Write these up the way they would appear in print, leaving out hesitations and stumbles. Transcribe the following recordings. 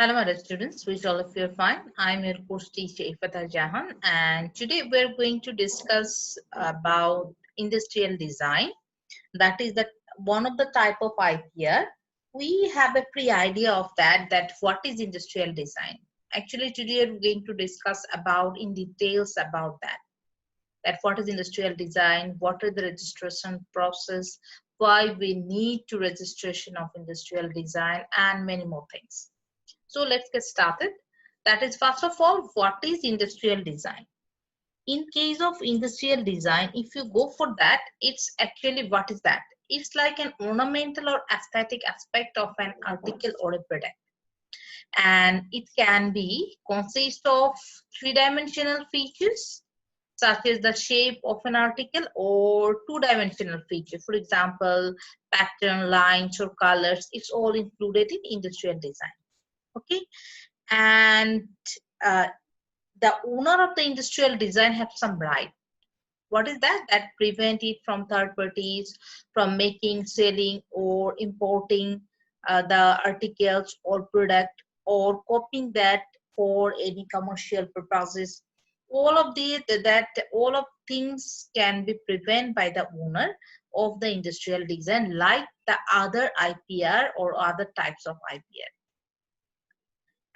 Hello, my dear students. Wish all of you are fine. I'm your course teacher Ifata Jahan, and today we're going to discuss about industrial design. That is that one of the type of IPR. We have a pre-idea of that. That what is industrial design? Actually, today we're going to discuss about in details about that. That what is industrial design? What is the registration process? Why we need to registration of industrial design, and many more things. So let's get started. That is, first of all, what is industrial design? In case of industrial design, if you go for that, it's actually what is that? It's like an ornamental or aesthetic aspect of an article or a product. And it can be consist of three-dimensional features such as the shape of an article or two-dimensional feature. For example, pattern, lines or colors. It's all included in industrial design. Okay, and uh, the owner of the industrial design have some right. What is that? That prevent it from third parties from making, selling or importing the articles or product or copying that for any commercial purposes. All of all of things can be prevented by the owner of the industrial design, like the other IPR or other types of IPR.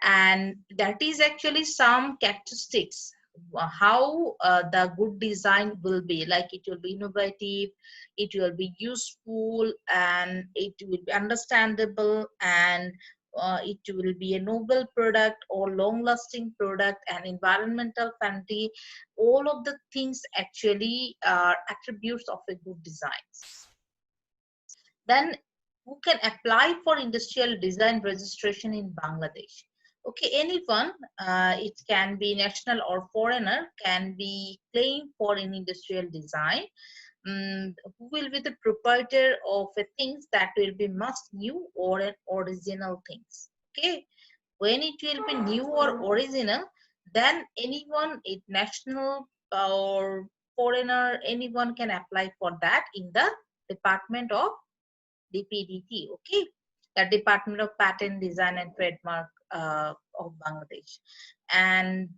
And that is actually some characteristics how the good design will be. Like, it will be innovative, it will be useful, and it will be understandable, and it will be a noble product or long lasting product and environmental friendly. All of the things actually are attributes of a good design. Then who can apply for industrial design registration in Bangladesh? Okay, anyone, it can be national or foreigner, can be claimed for an industrial design. Who will be the proprietor of a things that will be must new or an original things. Okay, when it will be new or original, then anyone, it national or foreigner, anyone can apply for that in the Department of DPDT, okay, the Department of Patent, Design and Trademark of Bangladesh. And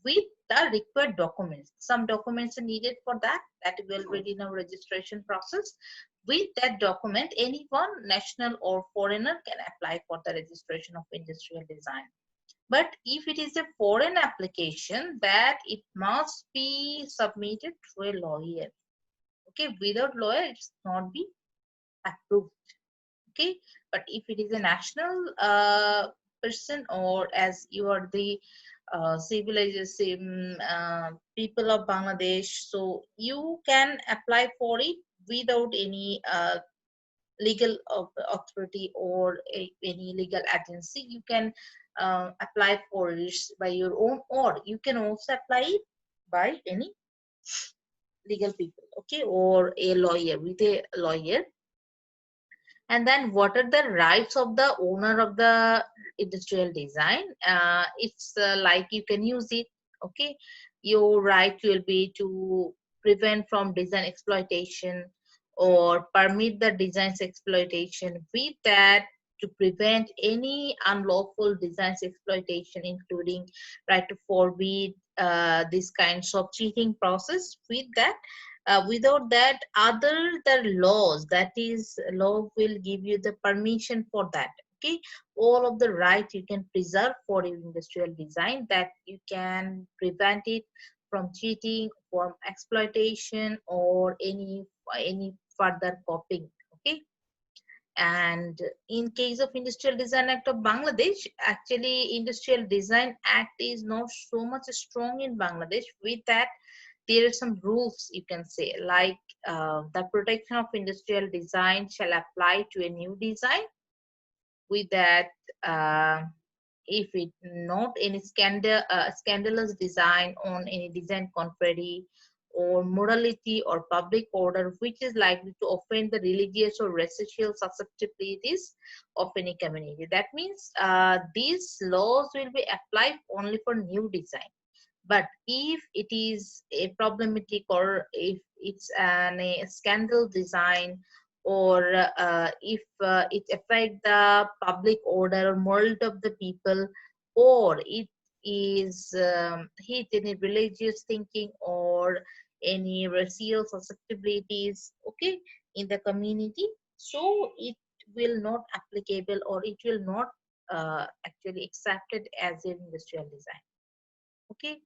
with the required documents, some documents are needed for that, that will be in a registration process. With that document, anyone, national or foreigner, can apply for the registration of industrial design. But if it is a foreign application, that it must be submitted through a lawyer. Okay, without lawyer, it's not be approved. Okay, but if it is a national person, or as you are the civilization people of Bangladesh, so you can apply for it without any legal authority or any legal agency. You can apply for it by your own, or you can also apply it by any legal people, okay, or a lawyer, with a lawyer. And then what are the rights of the owner of the industrial design? It's like you can use it. Okay, your right will be to prevent from design exploitation or permit the design's exploitation. With that, to prevent any unlawful designs exploitation, including right to forbid these kinds of cheating process. With that, without that, other the laws, that is law will give you the permission for that. Okay, all of the right you can preserve for your industrial design, that you can prevent it from cheating, from exploitation or any further copying. Okay, and in case of Industrial Design Act of Bangladesh, actually Industrial Design Act is not so much strong in Bangladesh. With that, there are some rules, you can say, like the protection of industrial design shall apply to a new design. With that, uh, if it not any scandalous design on any design contrary or morality or public order which is likely to offend the religious or racial susceptibilities of any community. That means these laws will be applied only for new design. But if it is a problematic, or if it's a scandal design, or if it affect the public order or moral of the people, or it is hit any religious thinking or any racial susceptibilities, okay, in the community, so it will not applicable, or it will not actually accepted as an industrial design. Okay,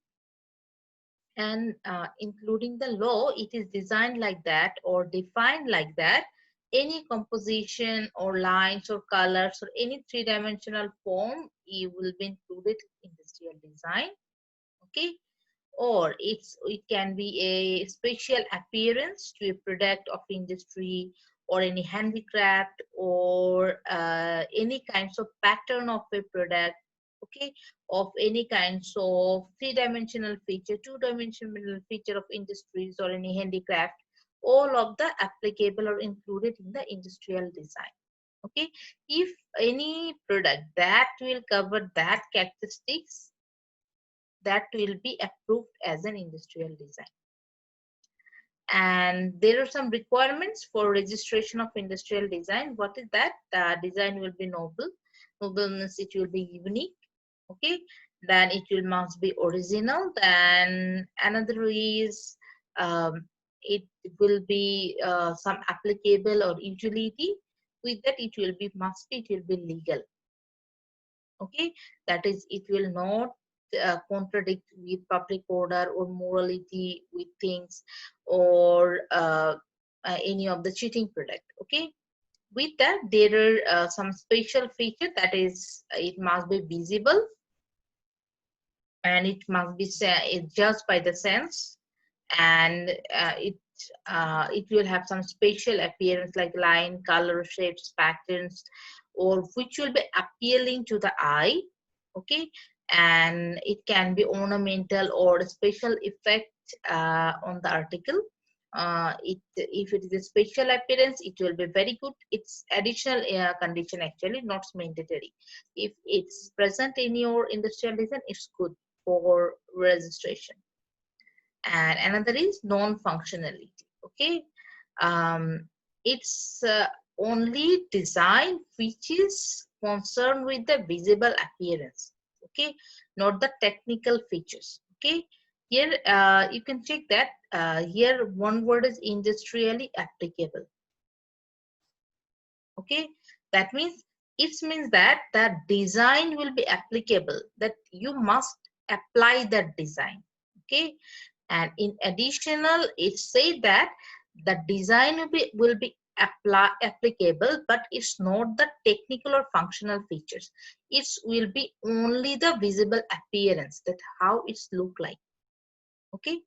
and including the law, it is designed like that or defined like that. Any composition or lines or colors or any three-dimensional form, it will be included in industrial design. Okay, or it can be a special appearance to a product of industry or any handicraft, or any kinds of pattern of a product, okay, of any kinds of three-dimensional feature, two-dimensional feature of industries or any handicraft, all of the applicable or included in the industrial design. Okay, if any product that will cover that characteristics, that will be approved as an industrial design. And there are some requirements for registration of industrial design. What is that? The design will be noble. Noble means it will be unique. Okay, then it will must be original. Then another is it will be some applicable or utility. With that, it will be it will be legal. Okay, that is, it will not contradict with public order or morality with things, or any of the cheating product. Okay, with that, there are some special feature, that is, it must be visible, and it must be judged by the sense, and it will have some spatial appearance like line, color, shapes, patterns, or which will be appealing to the eye. Okay, and it can be ornamental or special effect on the article. If it is a special appearance, it will be very good. It's additional condition, actually not mandatory. If it's present in your industrial design, it's good for registration. And another is non-functionality. Okay, it's only design which is concerned with the visible appearance. Okay, not the technical features. Okay, here you can check that here one word is industrially applicable. Okay, that means it means that the design will be applicable, that you must apply that design. Okay, and in additional, it said that the design will be applicable, but it's not the technical or functional features. It will be only the visible appearance, that how it's look like. Okay,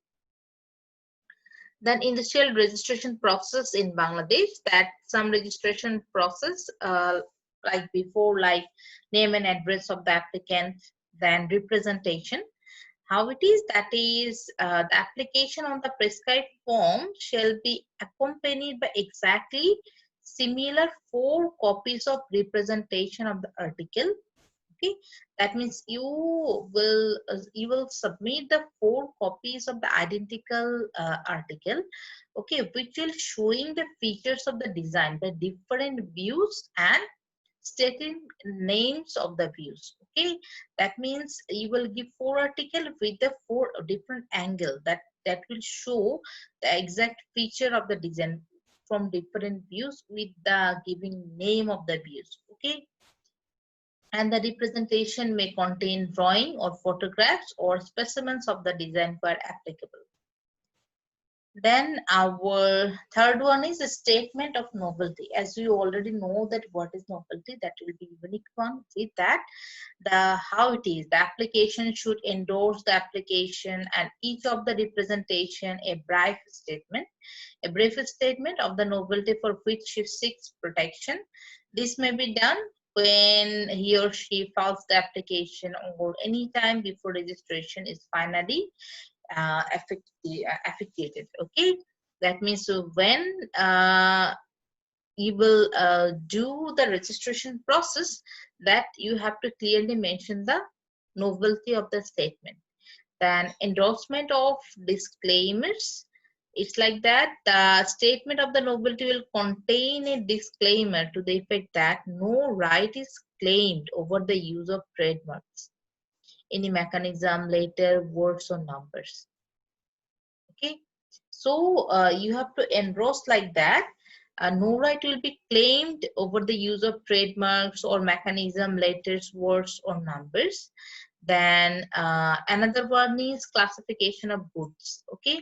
then industrial registration process in Bangladesh, that some registration process like before, like name and address of the applicant, then representation. How it is, that is, the application on the prescribed form shall be accompanied by exactly similar 4 copies of representation of the article. Okay, that means you will submit the 4 copies of the identical article, okay, which will showing the features of the design, the different views, and stating names of the views. Okay, that means you will give 4 article with the 4 different angle, that will show the exact feature of the design from different views with the giving name of the views. Okay, and the representation may contain drawing or photographs or specimens of the design where applicable. Then our third one is a statement of novelty. As you already know that what is novelty, that will be unique one. With that, the how it is, the application should endorse the application, and each of the representation a brief statement of the novelty for which she seeks protection. This may be done when he or she files the application, or any time before registration is finally effectuated. Okay, that means when you will do the registration process, that you have to clearly mention the novelty of the statement. Then endorsement of disclaimers It's like that the statement of the nobility will contain a disclaimer to the effect that no right is claimed over the use of trademarks, any mechanism, letter, words, or numbers. Okay, so you have to engross like that. No right will be claimed over the use of trademarks or mechanism, letters, words, or numbers. Then another one is classification of goods. Okay,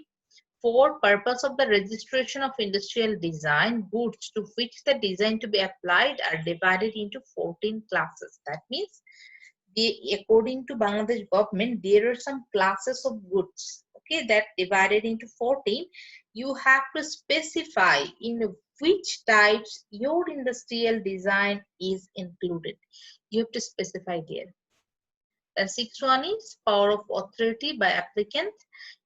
for purpose of the registration of industrial design, goods to which the design to be applied are divided into 14 classes. That means according to Bangladesh government, there are some classes of goods, okay, that divided into 14. You have to specify in which types your industrial design is included. You have to specify there. The sixth one is power of authority by applicant.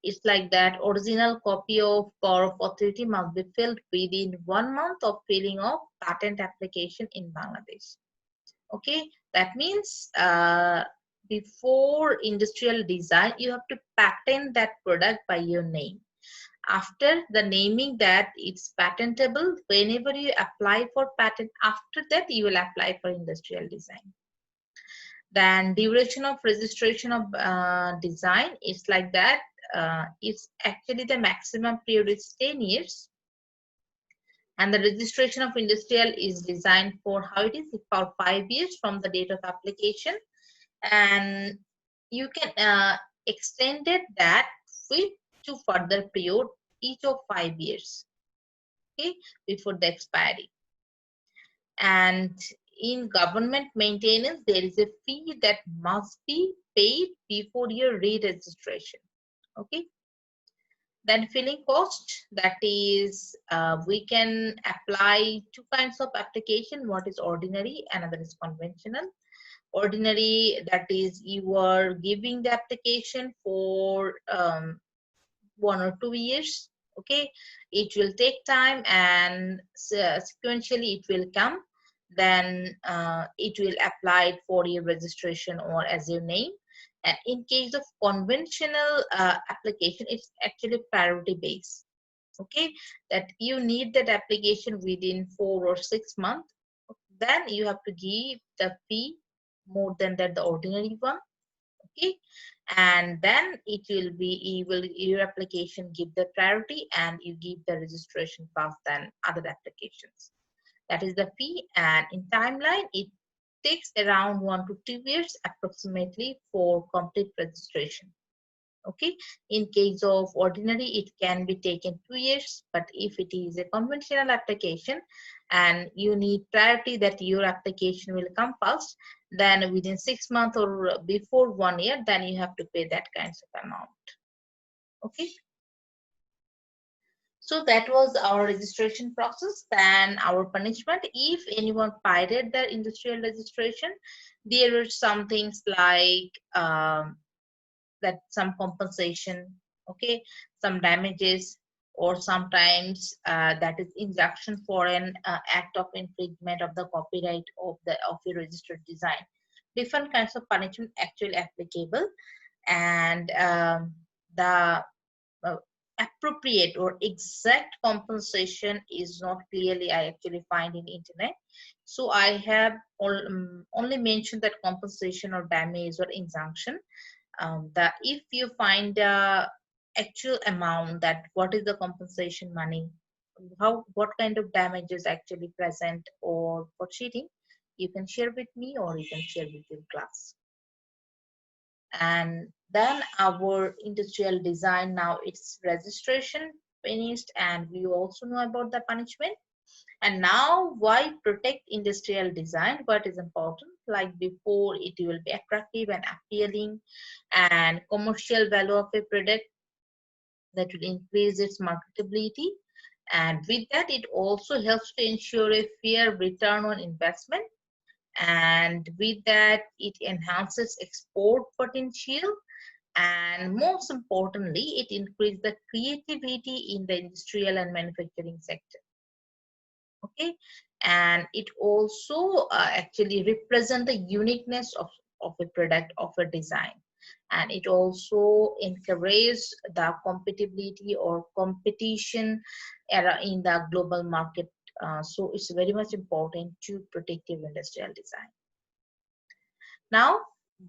It's like that original copy of power of authority must be filled within 1 month of filing of patent application in Bangladesh. Okay, that means before industrial design you have to patent that product by your name. After the naming that it's patentable, whenever you apply for patent, after that you will apply for industrial design. Then duration of registration of design is like that. It's actually the maximum period is 10 years, and the registration of industrial is designed for how it is for 5 years from the date of application, and you can extend it that with to further period each of 5 years, okay, before the expiry. And in government maintenance there is a fee that must be paid before your re-registration. Okay, then filling cost, that is we can apply two kinds of application. One is ordinary, another is conventional. Ordinary, that is you are giving the application for 1 or 2 years. Okay, it will take time and sequentially it will come. Then it will apply for your registration or as your name. And in case of conventional application, it's actually priority based. Okay, that you need that application within 4 or 6 months, then you have to give the fee more than that the ordinary one. Okay, and then it will be your application give the priority and you give the registration fast than other applications. That is the fee, and in timeline it takes around 1 to 2 years approximately for complete registration. Okay, in case of ordinary it can be taken 2 years, but if it is a conventional application and you need priority that your application will come first, then within 6 months or before 1 year, then you have to pay that kinds of amount. Okay, so that was our registration process. Then our punishment, if anyone pirated their industrial registration, there are some things like that some compensation, okay, some damages, or sometimes that is injunction for an act of infringement of the copyright of the registered design. Different kinds of punishment actually applicable, and the uh, appropriate or exact compensation is not clearly I actually find in internet. So I have only mentioned that compensation or damage or injunction. That if you find the actual amount, that what is the compensation money, how what kind of damage is actually present or for cheating, you can share with me or you can share with your class. And then our industrial design, now its registration finished, and we also know about the punishment. And now why protect industrial design, what is important, like before it will be attractive and appealing and commercial value of a product, that will increase its marketability, and with that it also helps to ensure a fair return on investment, and with that it enhances export potential, and most importantly it increases the creativity in the industrial and manufacturing sector. Okay, and it also actually represent the uniqueness of a product, of a design. and it also encourages the compatibility or competition in the global market. So it's very much important to protective industrial design. Now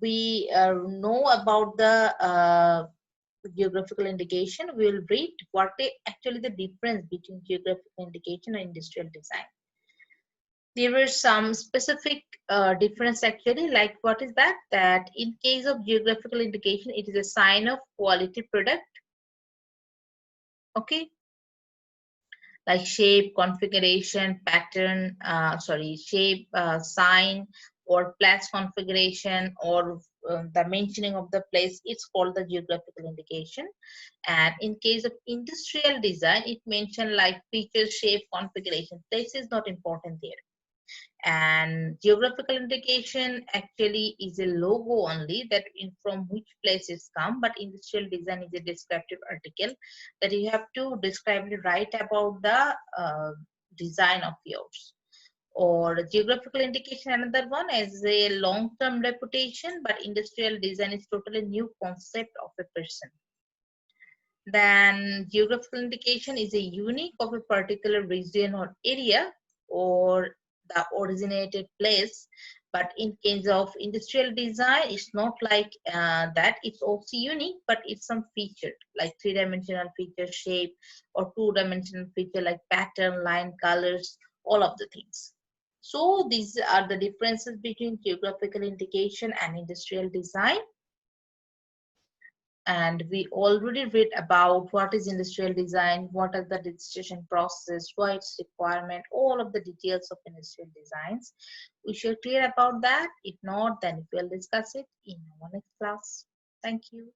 we know about the geographical indication. We will read what is actually the difference between geographical indication and industrial design. There were some specific difference actually, like what is that? That in case of geographical indication, it is a sign of quality product. Okay, like shape, configuration, pattern, shape, sign, or place configuration, or the mentioning of the place. It's called the geographical indication. And in case of industrial design, it mentioned like feature, shape, configuration. Place is not important there. And geographical indication actually is a logo only that from which places come, but industrial design is a descriptive article that you have to describe right about the design of yours. Or geographical indication, another one, is a long-term reputation, but industrial design is totally new concept of a person. Then geographical indication is a unique of a particular region or area or the originated place. But in case of industrial design, it's not like that. It's also unique, but it's some feature like three-dimensional feature, shape, or two-dimensional feature like pattern, line, colors, all of the things. So these are the differences between geographical indication and industrial design. And we already read about what is industrial design, what are the registration process, why its requirement, all of the details of industrial designs. We should clear about that. If not, then we'll discuss it in our next class. Thank you.